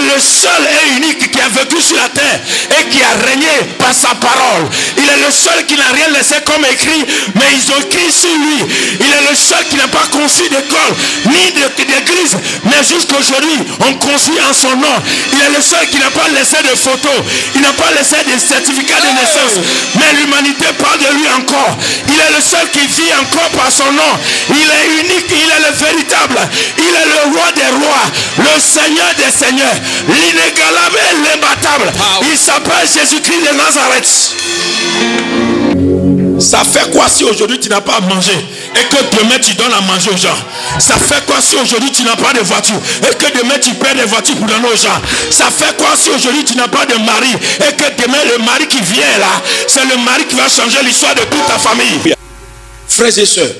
est le seul et unique qui a vécu sur la terre et qui a régné par sa parole. Il est le seul qui n'a rien laissé comme écrit, mais ils ont écrit sur lui. Il est le seul qui n'a pas conçu d'école ni d'église, mais jusqu'aujourd'hui on construit en son nom. Il est le seul qui n'a pas laissé de photos, il n'a pas laissé de certificats de naissance, mais l'humanité parle de lui encore. Il est le seul qui vit encore par son nom. Il est unique, il est le véritable, il est le roi des rois, le Seigneur des seigneurs, l'inégalable et l'imbattable. Il s'appelle Jésus-Christ de Nazareth. Ça fait quoi si aujourd'hui tu n'as pas à manger et que demain tu donnes à manger aux gens? Ça fait quoi si aujourd'hui tu n'as pas de voiture et que demain tu perds des voitures pour donner aux gens? Ça fait quoi si aujourd'hui tu n'as pas de mari et que demain le mari qui vient là, c'est le mari qui va changer l'histoire de toute ta famille? Frères et sœurs,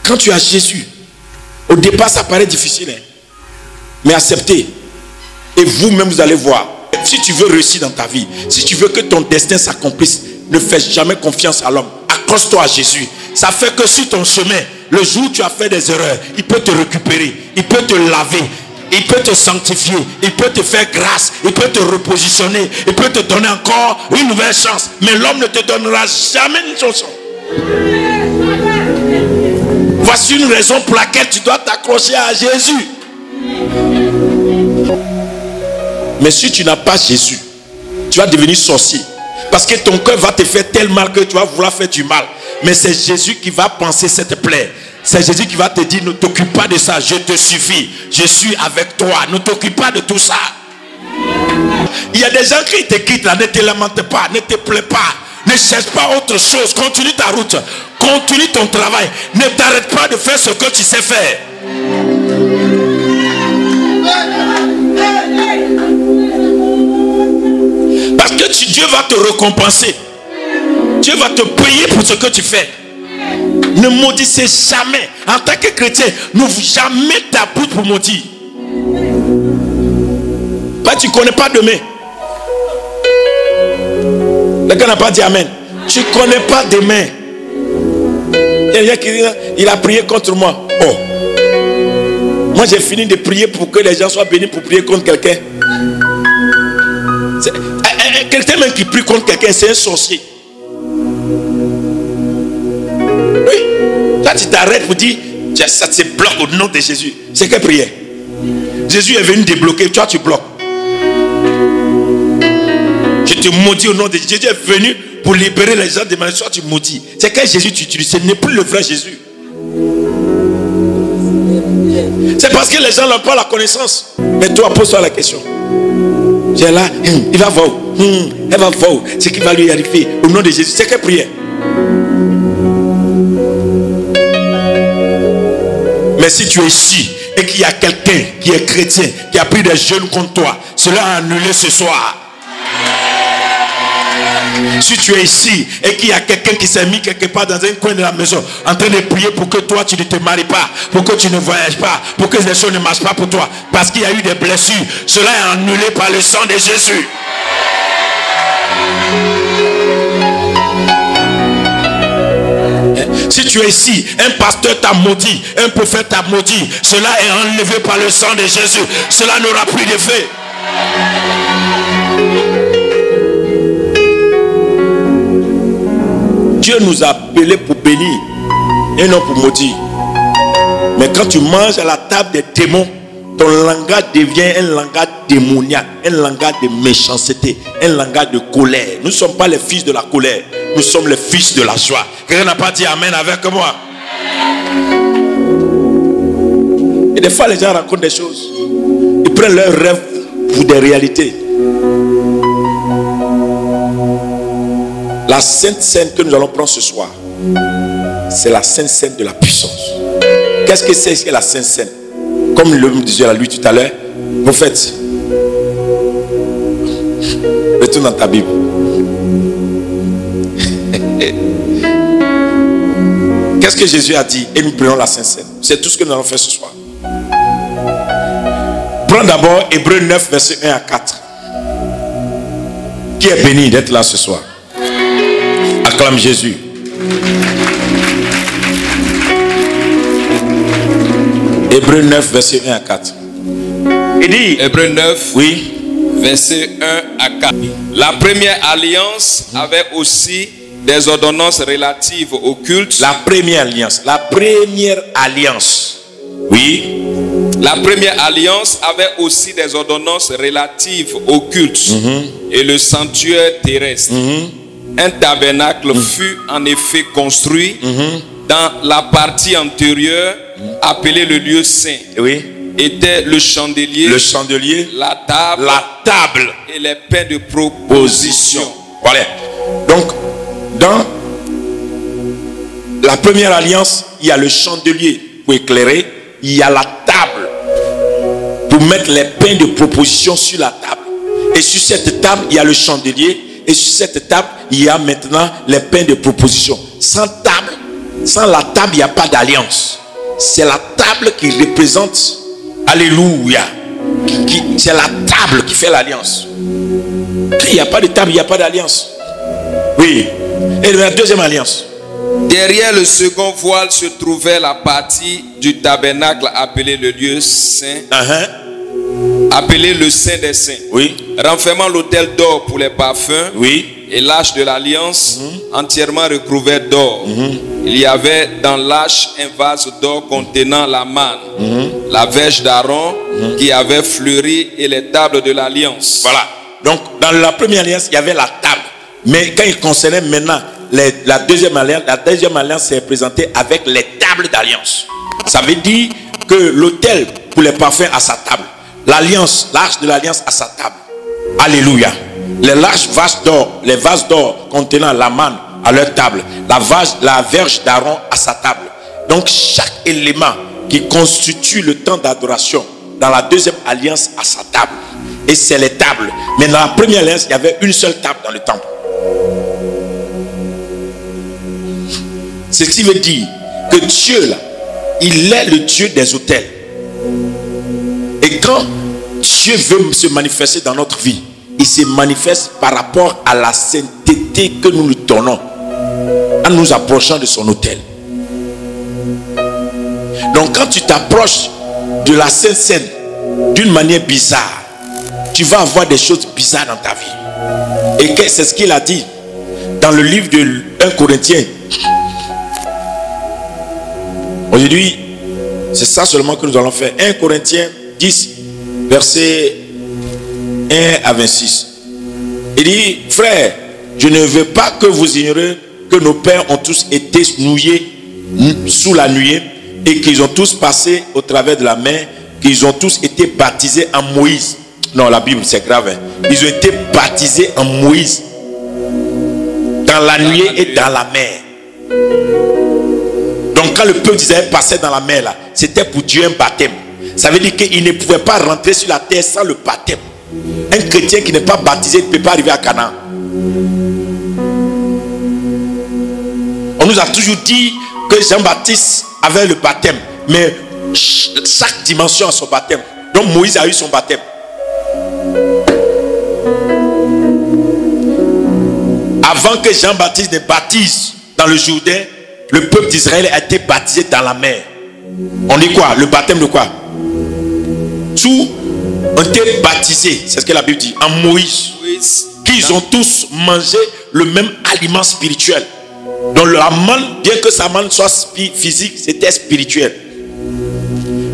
quand tu as Jésus, au départ ça paraît difficile, hein? Mais acceptez. Et vous-même vous allez voir. Si tu veux réussir dans ta vie, si tu veux que ton destin s'accomplisse, ne fais jamais confiance à l'homme. Accroche-toi à Jésus. Ça fait que sur ton chemin, le jour où tu as fait des erreurs, il peut te récupérer, il peut te laver, il peut te sanctifier, il peut te faire grâce, il peut te repositionner, il peut te donner encore une nouvelle chance. Mais l'homme ne te donnera jamais une chanson. Voici une raison pour laquelle tu dois t'accrocher à Jésus. Mais si tu n'as pas Jésus, tu vas devenir sorcier. Parce que ton cœur va te faire tel mal que tu vas vouloir faire du mal. Mais c'est Jésus qui va penser cette plaie. C'est Jésus qui va te dire, ne t'occupe pas de ça, je te suffis. Je suis avec toi, ne t'occupe pas de tout ça. Il y a des gens qui te quittent là, ne te lamente pas, ne te plains pas. Ne cherche pas autre chose, continue ta route. Continue ton travail. Ne t'arrête pas de faire ce que tu sais faire. Parce que Dieu va te récompenser. Dieu va te payer pour ce que tu fais. Ne maudissez jamais. En tant que chrétien, n'ouvre jamais ta bouche pour maudire. Bah, tu ne connais pas demain. Le gars n'a pas dit amen. Tu ne connais pas demain. Il y a quelqu'un qui dit, il a prié contre moi. Oh. Moi j'ai fini de prier pour que les gens soient bénis pour prier contre quelqu'un. Quelqu'un même qui prie contre quelqu'un, c'est un sorcier. Oui. Là tu t'arrêtes pour dire, ça te bloque au nom de Jésus. C'est quelle prière? Jésus est venu débloquer, toi tu bloques. Je te maudis au nom de Jésus. Jésus est venu pour libérer les gens de maladies, soit tu maudis. C'est quel Jésus tu utilises? Ce n'est plus le vrai Jésus. C'est parce que les gens n'ont pas la connaissance. Mais toi, pose-toi la question. J'ai là, il va voir. Elle va voir ce qui va lui arriver au nom de Jésus. C'est quelle prière? Mais si tu es ici et qu'il y a quelqu'un qui est chrétien, qui a pris des jeûnes contre toi, cela a annulé ce soir. Si tu es ici et qu'il y a quelqu'un qui s'est mis quelque part dans un coin de la maison en train de prier pour que toi tu ne te maries pas, pour que tu ne voyages pas, pour que les choses ne marchent pas pour toi, parce qu'il y a eu des blessures, cela est annulé par le sang de Jésus. Si tu es ici, un pasteur t'a maudit, un prophète t'a maudit, cela est enlevé par le sang de Jésus. Cela n'aura plus d'effet. Dieu nous a appelés pour bénir et non pour maudire. Mais quand tu manges à la table des démons, ton langage devient un langage démoniaque, un langage de méchanceté, un langage de colère. Nous ne sommes pas les fils de la colère, nous sommes les fils de la joie. Quelqu'un n'a pas dit amen avec moi? Et des fois les gens racontent des choses, ils prennent leurs rêves pour des réalités. La Sainte Seine que nous allons prendre ce soir, c'est la Sainte Seine de la puissance. Qu'est-ce que c'est que la Sainte Seine? Comme le disait à lui tout à l'heure, prophète, retourne dans ta Bible. Qu'est-ce que Jésus a dit? Et nous prenons la Sainte Seine. C'est tout ce que nous allons faire ce soir. Prends d'abord Hébreux 9, verset 1 à 4. Qui est béni d'être là ce soir? Acclame Jésus. Hébreux 9, verset 1 à 4. Il dit, Hébreux 9, oui, versets 1 à 4. La première alliance avait aussi des ordonnances relatives au culte. la première alliance, oui, La première alliance avait aussi des ordonnances relatives au culte et le sanctuaire terrestre. Un tabernacle fut en effet construit dans la partie antérieure appelée le lieu saint. oui, Était le chandelier, la table et les pains de proposition. Voilà. Donc, dans la première alliance, il y a le chandelier pour éclairer, il y a la table pour mettre les pains de proposition sur la table. Et sur cette table, il y a le chandelier. Et sur cette table, il y a maintenant les pains de proposition. Sans table, sans la table, il n'y a pas d'alliance. C'est la table qui représente, alléluia, c'est la table qui fait l'alliance. Quand il n'y a pas de table, il n'y a pas d'alliance. Oui. Et la deuxième alliance. Derrière le second voile se trouvait la partie du tabernacle appelée le lieu saint, appelé le Saint des Saints. Oui. Renfermant l'autel d'or pour les parfums, Oui. et l'arche de l'alliance entièrement recouvert d'or. Il y avait dans l'arche un vase d'or contenant la manne, la verge d'Aaron qui avait fleuri et les tables de l'alliance. Voilà. Donc, dans la première alliance, il y avait la table. Mais quand il concernait maintenant la deuxième alliance est présentée avec les tables d'alliance. Ça veut dire que l'autel pour les parfums a sa table. L'alliance, l'arche de l'alliance a sa table. Alléluia. Les vases d'or contenant la manne à leur table. La verge d'Aaron à sa table. Donc chaque élément qui constitue le temps d'adoration dans la deuxième alliance a sa table. Et c'est les tables. Mais dans la première alliance, il y avait une seule table dans le temple. C'est ce qui veut dire que Dieu là, il est le Dieu des autels. Et quand Dieu veut se manifester dans notre vie, il se manifeste par rapport à la sainteté que nous lui donnons en nous approchant de son autel. Donc quand tu t'approches de la Sainte Seine d'une manière bizarre, tu vas avoir des choses bizarres dans ta vie. Et c'est ce qu'il a dit dans le livre de 1 Corinthiens. Aujourd'hui, c'est ça seulement que nous allons faire. 1 Corinthiens 10, versets 1 à 26. Il dit, frère, je ne veux pas que vous ignorez que nos pères ont tous été nouillés sous la nuée et qu'ils ont tous passé au travers de la mer, qu'ils ont tous été baptisés en Moïse. Non, la Bible, c'est grave. Hein? Ils ont été baptisés en Moïse dans la nuée et dans la mer. Donc quand le peuple d'Israël passait dans la mer là, c'était pour Dieu un baptême. Ça veut dire qu'il ne pouvait pas rentrer sur la terre sans le baptême. Un chrétien qui n'est pas baptisé ne peut pas arriver à Canaan. On nous a toujours dit que Jean-Baptiste avait le baptême, mais chaque dimension a son baptême. Donc Moïse a eu son baptême. Avant que Jean-Baptiste ne baptise dans le Jourdain, le peuple d'Israël a été baptisé dans la mer. On dit quoi? Le baptême de quoi? Tous ont été baptisés, c'est ce que la Bible dit, en Moïse. Qu'ils ont tous mangé le même aliment spirituel. Donc la manne, bien que sa manne soit physique, c'était spirituel.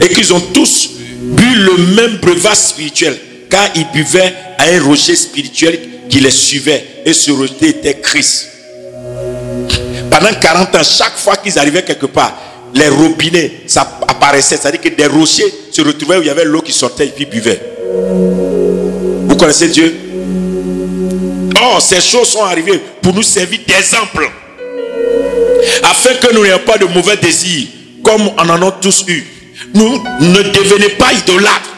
Et qu'ils ont tous bu le même breuvage spirituel, car ils buvaient à un rocher spirituel qui les suivait. Et ce rocher était Christ. Pendant 40 ans, chaque fois qu'ils arrivaient quelque part, les robinets ça apparaissait. C'est-à-dire que des rochers se retrouvaient où il y avait l'eau qui sortait et puis buvaient. Vous connaissez Dieu? Oh, ces choses sont arrivées pour nous servir d'exemple. Afin que nous n'ayons pas de mauvais désirs, comme on en a tous eu. Nous ne devenez pas idolâtres,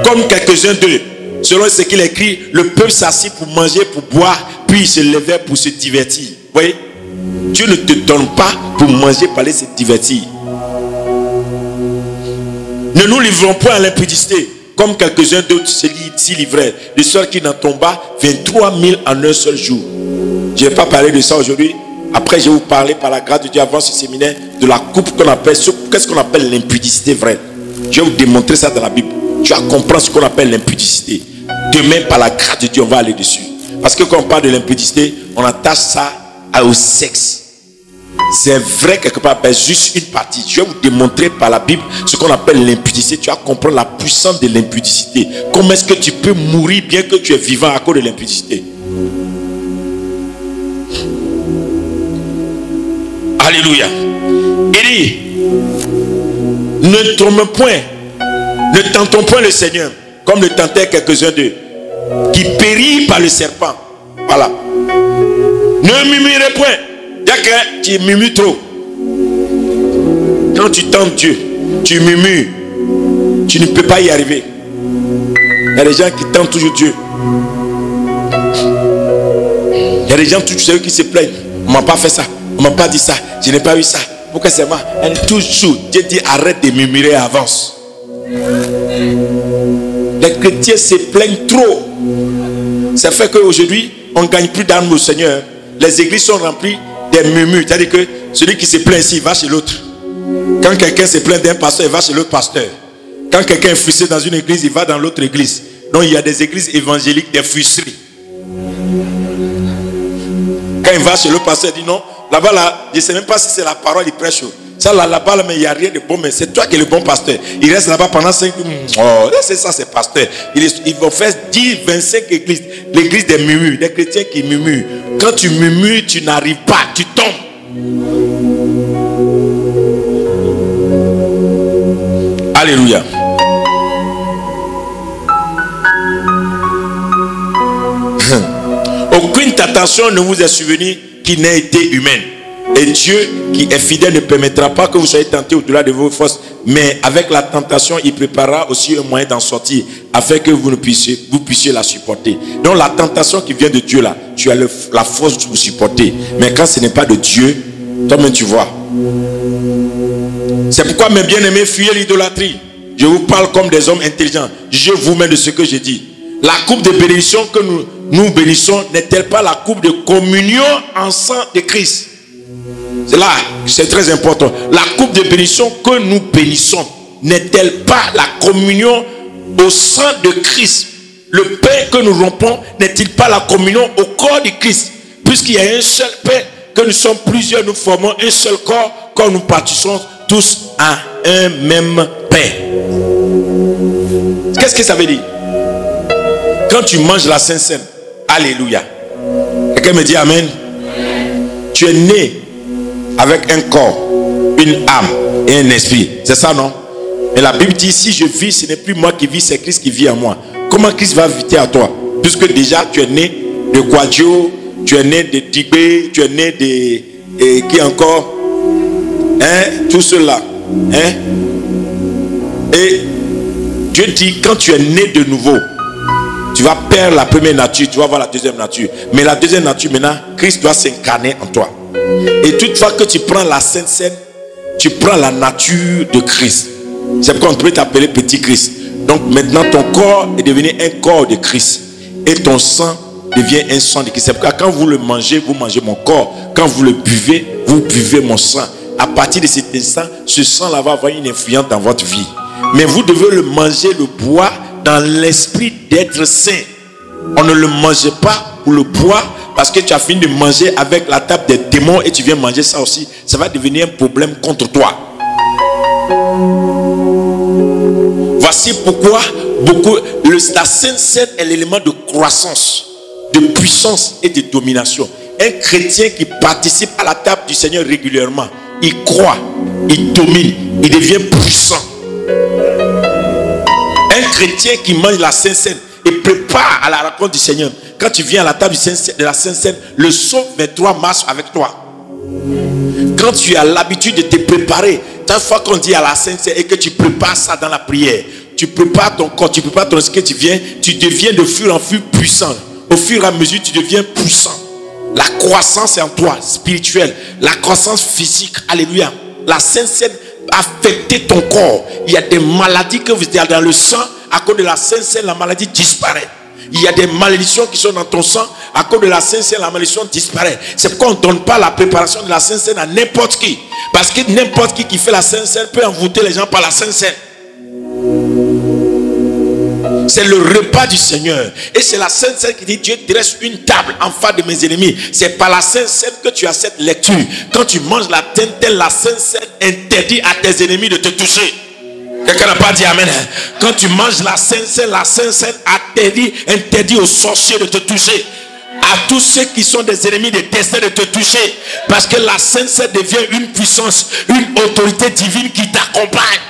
comme quelques-uns d'eux. Selon ce qu'il écrit, le peuple s'assit pour manger, pour boire, puis il se levait pour se divertir. Vous voyez? Dieu ne te donne pas pour manger, parler, se divertir. Ne nous livrons point à l'impudicité, comme quelques-uns d'autres s'y livraient, de sorte qu'il n'en tomba 23 000 en un seul jour. Je ne vais pas parler de ça aujourd'hui. Après, je vais vous parler par la grâce de Dieu avant ce séminaire de la coupe qu'on appelle, qu'est-ce qu'on appelle l'impudicité vraie. Je vais vous démontrer ça dans la Bible. tu vas comprendre ce qu'on appelle l'impudicité. Demain, par la grâce de Dieu, on va aller dessus. Parce que quand on parle de l'impudicité, on attache ça au sexe. C'est vrai quelque part, mais juste une partie. Je vais vous démontrer par la Bible ce qu'on appelle l'impudicité. Tu vas comprendre la puissance de l'impudicité. Comment est-ce que tu peux mourir bien que tu es vivant à cause de l'impudicité? Alléluia. Il dit, ne tombons point, ne tentons point le Seigneur, comme le tentaient quelques-uns d'eux, qui périt par le serpent. Voilà. Ne murmurez point. Dès que tu murmures trop, quand tu tentes Dieu, tu murmures, tu ne peux pas y arriver. Il y a des gens qui tentent toujours Dieu. Il y a des gens toujours qui se plaignent. On ne m'a pas fait ça, on ne m'a pas dit ça, je n'ai pas eu ça. Pourquoi c'est moi? Toujours, Dieu dit arrête de murmurer, avance. Les chrétiens se plaignent trop. Ça fait qu'aujourd'hui, on ne gagne plus d'âmes au Seigneur. Les églises sont remplies des murmures. C'est-à-dire que celui qui se plaint ici, il va chez l'autre. Quand quelqu'un se plaint d'un pasteur, il va chez l'autre pasteur. Quand quelqu'un est frustré dans une église, il va dans l'autre église. Donc il y a des églises évangéliques, des frustrés. Quand il va chez l'autre pasteur, il dit non, là-bas, là, je ne sais même pas si c'est la parole qu'il prêche. Ça, là-bas, là, mais il n'y a rien de bon, mais c'est toi qui es le bon pasteur. Il reste là-bas pendant 5 minutes. Oh, c'est ça, c'est pasteur. Ils vont faire 10, 25 églises. L'église des murmures, des chrétiens qui murmurent. Quand tu murmures, tu n'arrives pas, tu tombes. Alléluia. Aucune tentation ne vous est survenue qui n'ait été humaine. Et Dieu qui est fidèle ne permettra pas que vous soyez tentés au-delà de vos forces. Mais avec la tentation, il préparera aussi un moyen d'en sortir afin que vous puissiez la supporter. Donc la tentation qui vient de Dieu là, tu as la force de vous supporter. Mais quand ce n'est pas de Dieu, toi-même tu vois. C'est pourquoi mes bien-aimés, fuyez l'idolâtrie. Je vous parle comme des hommes intelligents. Je vous mets de ce que je dis. La coupe de bénédiction que nous bénissons n'est-elle pas la coupe de communion en sang de Christ? C'est là, c'est très important. La coupe de bénédiction que nous bénissons n'est-elle pas la communion au sang de Christ? Le pain que nous rompons n'est-il pas la communion au corps de Christ? Puisqu'il y a un seul pain, que nous sommes plusieurs, nous formons un seul corps, quand nous participons tous à un même pain. Qu'est-ce que ça veut dire? Quand tu manges la Sainte Seine, alléluia. Quelqu'un me dit amen. Tu es né avec un corps, une âme et un esprit. C'est ça, non? Mais la Bible dit, si je vis, ce n'est plus moi qui vis, c'est Christ qui vit en moi. Comment Christ va vivre à toi? Puisque déjà tu es né de Quadio, tu es né de Tibé, tu es né de... qui encore? Hein? Tout cela. Hein? Et Dieu dit, quand tu es né de nouveau, tu vas perdre la première nature, tu vas avoir la deuxième nature. Mais la deuxième nature, maintenant, Christ doit s'incarner en toi. Et toutefois que tu prends la Sainte Seine, tu prends la nature de Christ. C'est pourquoi on peut t'appeler petit Christ. Donc maintenant, ton corps est devenu un corps de Christ. Et ton sang devient un sang de Christ. C'est pourquoi quand vous le mangez, vous mangez mon corps. Quand vous le buvez, vous buvez mon sang. À partir de cet instant, ce sang-là va avoir une influence dans votre vie. Mais vous devez le manger, le boire dans l'esprit d'être saint. On ne le mange pas pour le boire parce que tu as fini de manger avec la table des démons et tu viens manger ça aussi. Ça va devenir un problème contre toi. Voici pourquoi la Sainte Seine est l'élément de croissance, de puissance et de domination. Un chrétien qui participe à la table du Seigneur régulièrement, il croit, il domine, il devient puissant. Un chrétien qui mange la Sainte Seine et prépare à la rencontre du Seigneur. Quand tu viens à la table de la Sainte Seine, le psaume 23 marche avec toi. Quand tu as l'habitude de te préparer, chaque fois qu'on dit à la Sainte Seine et que tu prépares ça dans la prière, tu prépares ton corps, tu prépares ton esprit, tu deviens de fur en fur puissant. Au fur et à mesure, tu deviens puissant. La croissance est en toi, spirituelle. La croissance physique, alléluia. La Sainte Seine a affecté ton corps. Il y a des maladies que vous avez dans le sang. À cause de la Sainte Seine, la maladie disparaît. Il y a des malédictions qui sont dans ton sang. À cause de la Sainte Seine, la malédiction disparaît. C'est pourquoi on ne donne pas la préparation de la Sainte Seine à n'importe qui. Parce que n'importe qui fait la Sainte Seine peut envoûter les gens par la Sainte Seine. C'est le repas du Seigneur. Et c'est la Sainte Seine qui dit, Dieu dresse une table en face de mes ennemis. C'est par la Sainte Seine que tu as cette lecture. Quand tu manges la telle, la Sainte Seine interdit à tes ennemis de te toucher. Quelqu'un n'a pas dit amen. Quand tu manges la Sainte Seine interdit aux sorciers de te toucher. À tous ceux qui sont des ennemis de destin de te toucher. Parce que la Sainte Seine devient une puissance, une autorité divine qui t'accompagne.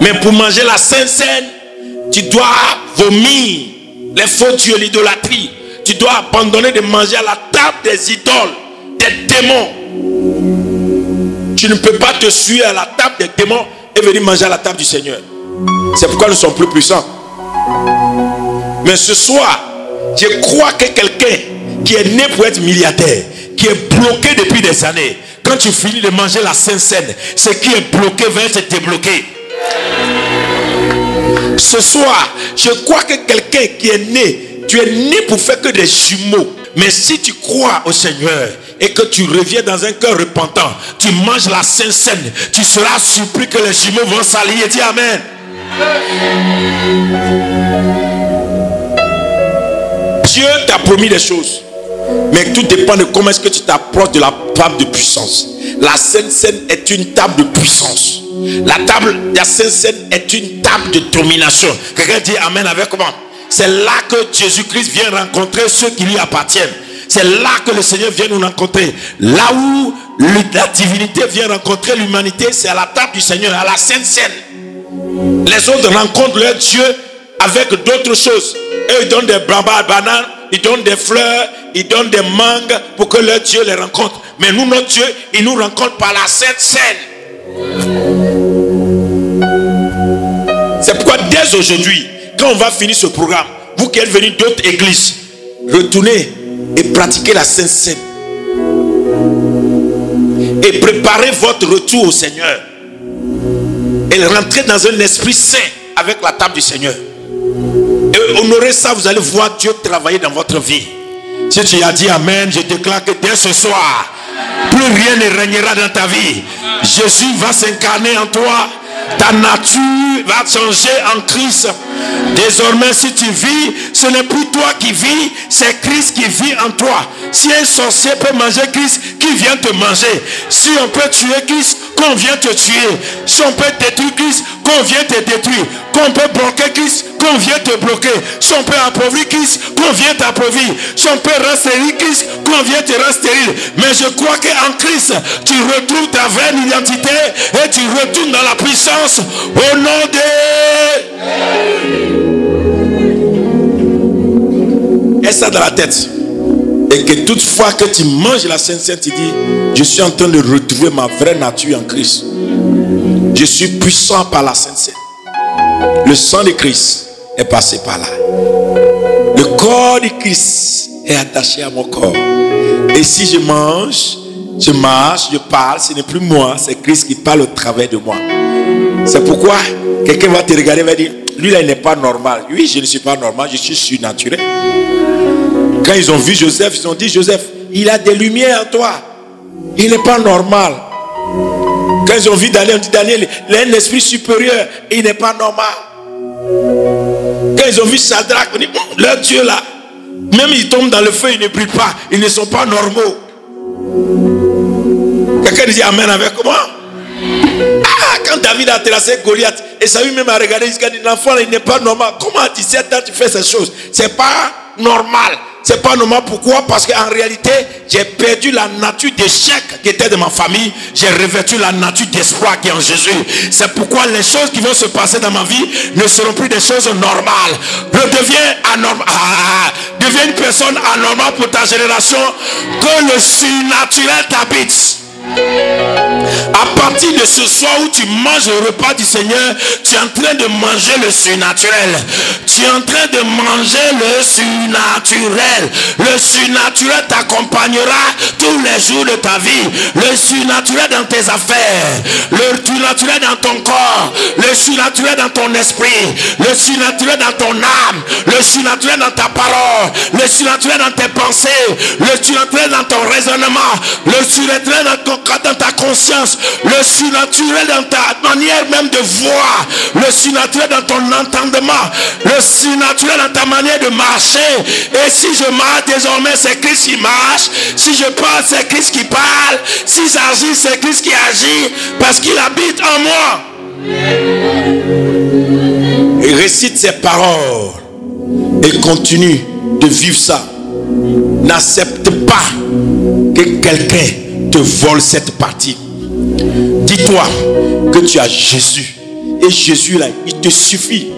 Mais pour manger la Sainte Seine, tu dois vomir les faux dieux, l'idolâtrie. Tu dois abandonner de manger à la table des idoles, des démons. Tu ne peux pas te suivre à la table des démons et venir manger à la table du Seigneur. C'est pourquoi nous sommes plus puissants. Mais ce soir, je crois que quelqu'un qui est né pour être milliardaire, qui est bloqué depuis des années, quand tu finis de manger la Sainte Seine, ce qui est bloqué va être débloqué. Ce soir, je crois que quelqu'un qui est né, tu es né pour faire que des jumeaux. Mais si tu crois au Seigneur et que tu reviens dans un cœur repentant, tu manges la Sainte Seine, tu seras surpris que les jumeaux vont s'allier. Dis amen. Dieu t'a promis des choses, mais tout dépend de comment est-ce que tu t'approches de la table de puissance. La Sainte Seine est une table de puissance. La table de la Sainte Seine est une table de domination. Quelqu'un dit amen avec moi. C'est là que Jésus-Christ vient rencontrer ceux qui lui appartiennent. C'est là que le Seigneur vient nous rencontrer. Là où la divinité vient rencontrer l'humanité, c'est à la table du Seigneur, à la Sainte Seine. Les autres rencontrent leur Dieu avec d'autres choses. Eux, ils donnent des bananes, ils donnent des fleurs, ils donnent des mangues pour que leur Dieu les rencontre. Mais nous, notre Dieu, il nous rencontre par la Sainte Seine. C'est pourquoi dès aujourd'hui, quand on va finir ce programme, vous qui êtes venus d'autres églises, retournez et pratiquez la Sainte Seine. Et préparez votre retour au Seigneur. Et rentrez dans un esprit saint avec la table du Seigneur. Et honorez ça, vous allez voir Dieu travailler dans votre vie. Si tu as dit amen, je déclare que dès ce soir, plus rien ne régnera dans ta vie. Jésus va s'incarner en toi. Ta nature va changer en Christ. Désormais, si tu vis, ce n'est plus toi qui vis, c'est Christ qui vit en toi. Si un sorcier peut manger Christ, qui vient te manger? Si on peut tuer Christ, qu'on vient te tuer. Si on peut détruire Christ, qu'on vient te détruire. Qu'on peut bloquer Christ, qu'on vient te bloquer. Si on peut appauvrir Christ, qu'on vient t'appauvrir. Si on peut rendre stérile Christ, qu'on vient te rendre stérile. Mais je crois qu'en Christ, tu retrouves ta vraie identité et tu retournes dans la puissance au nom de... Et ça dans la tête. Et que toutefois que tu manges la Sainte Seine, tu dis, je suis en train de retrouver ma vraie nature en Christ. Je suis puissant par la Sainte Seine. Le sang de Christ est passé par là. Le corps de Christ est attaché à mon corps. Et si je mange, je marche, je parle, ce n'est plus moi, c'est Christ qui parle au travers de moi. C'est pourquoi quelqu'un va te regarder et va dire, lui là il n'est pas normal. Oui, je ne suis pas normal, je suis surnaturel. Quand ils ont vu Joseph, ils ont dit, Joseph, il a des lumières en toi. Il n'est pas normal. Quand ils ont vu Daniel, on dit, Daniel, il a un esprit supérieur. Il n'est pas normal. Quand ils ont vu Shadrach, on dit, leur Dieu là, même ils tombent dans le feu, ils ne brillent pas. Ils ne sont pas normaux. Quelqu'un dit amen avec moi? Ah, quand David a terrassé Goliath, et Saül même a regardé, il a dit, l'enfant il n'est pas normal. Comment à 17 ans tu fais ces choses? C'est pas normal. C'est pas normal. Pourquoi? Parce qu'en réalité, j'ai perdu la nature d'échec qui était de ma famille. J'ai revêtu la nature d'espoir qui est en Jésus. C'est pourquoi les choses qui vont se passer dans ma vie ne seront plus des choses normales. Redeviens anormal. Deviens une personne anormale pour ta génération. Que le surnaturel t'habite. À partir de ce soir où tu manges le repas du Seigneur, tu es en train de manger le surnaturel. Tu es en train de manger le surnaturel. Le surnaturel t'accompagnera tous les jours de ta vie. Le surnaturel dans tes affaires. Le surnaturel dans ton corps. Le surnaturel dans ton esprit. Le surnaturel dans ton âme. Le surnaturel dans ta parole. Le surnaturel dans tes pensées. Le surnaturel dans ton raisonnement. Le surnaturel dans ton dans ta conscience, le surnaturel dans ta manière même de voir, le surnaturel dans ton entendement, le surnaturel dans ta manière de marcher. Et si je marche désormais, c'est Christ qui marche. Si je parle, c'est Christ qui parle. Si j'agis, c'est Christ qui agit, parce qu'il habite en moi. Et récite ces paroles et continue de vivre ça. N'accepte pas que quelqu'un te vole cette partie. Dis-toi que tu as Jésus. Et Jésus là, il te suffit.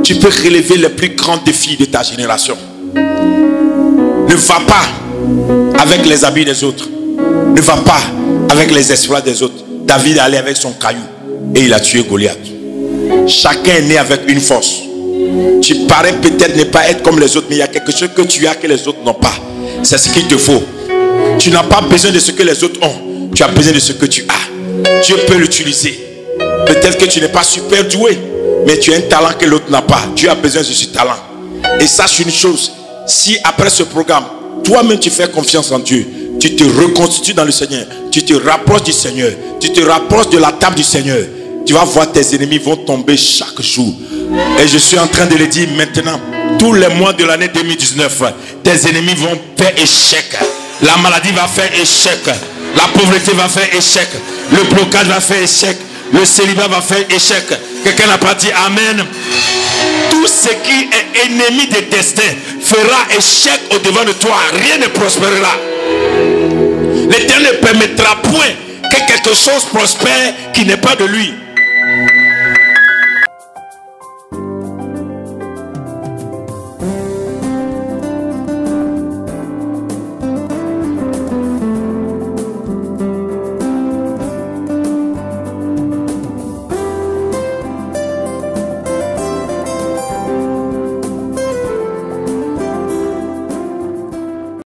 Tu peux relever les plus grands défis de ta génération. Ne va pas avec les habits des autres. Ne va pas avec les exploits des autres. David allait avec son caillou et il a tué Goliath. Chacun est né avec une force. Tu parais peut-être ne pas être comme les autres, mais il y a quelque chose que tu as que les autres n'ont pas. C'est ce qu'il te faut. Tu n'as pas besoin de ce que les autres ont. Tu as besoin de ce que tu as. Dieu peut l'utiliser. Peut-être que tu n'es pas super doué, mais tu as un talent que l'autre n'a pas. Dieu a besoin de ce talent. Et sache une chose, si après ce programme, toi-même tu fais confiance en Dieu, tu te reconstitues dans le Seigneur, tu te rapproches du Seigneur, tu te rapproches de la table du Seigneur, tu vas voir tes ennemis vont tomber chaque jour. Et je suis en train de le dire maintenant, tous les mois de l'année 2019, tes ennemis vont faire échec. La maladie va faire échec, la pauvreté va faire échec, le blocage va faire échec, le célibat va faire échec. Quelqu'un n'a pas dit amen. Tout ce qui est ennemi de destin fera échec au devant de toi. Rien ne prospérera. L'Éternel ne permettra point que quelque chose prospère qui n'est pas de lui.